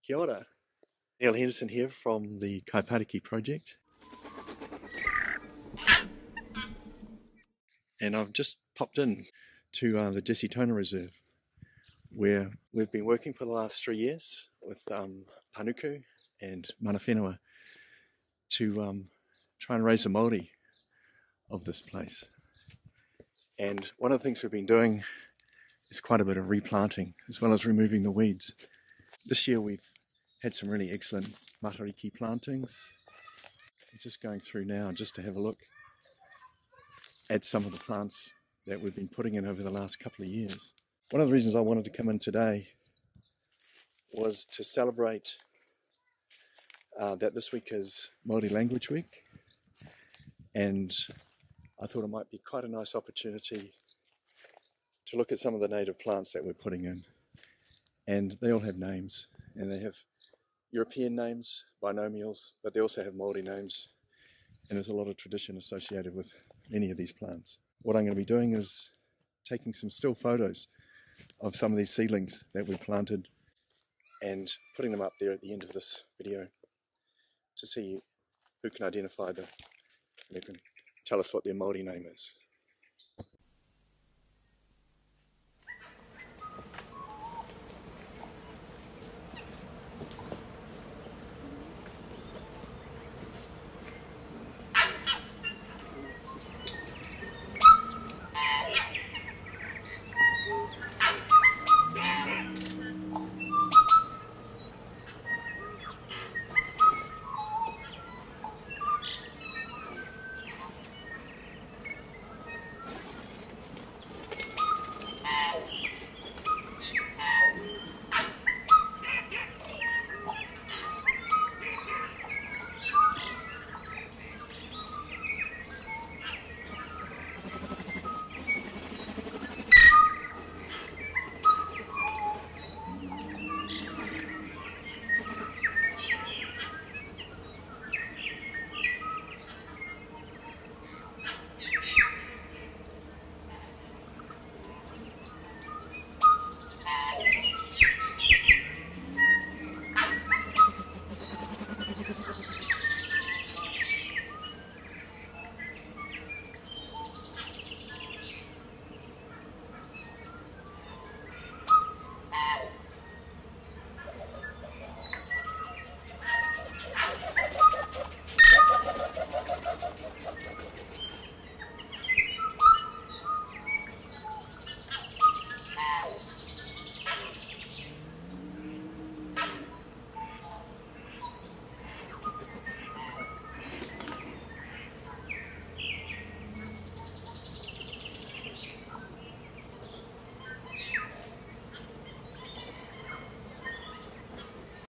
Kia ora. Neil Henderson here from the Kaipatiki project. And I've just popped in to the Jessie Tonar Reserve, where we've been working for the last 3 years with Panuku and mana whenua to try and raise the Māori of this place. And one of the things we've been doing is quite a bit of replanting as well as removing the weeds. This year we've had some really excellent matariki plantings. I'm just going through now just to have a look at some of the plants that we've been putting in over the last couple of years. One of the reasons I wanted to come in today was to celebrate that this week is Māori Language Week, and I thought it might be quite a nice opportunity to look at some of the native plants that we're putting in. And they all have names, and they have European names, binomials, but they also have Māori names, and there's a lot of tradition associated with many of these plants. What I'm going to be doing is taking some still photos of some of these seedlings that we planted and putting them up there at the end of this video to see who can identify them and who can tell us what their Māori name is.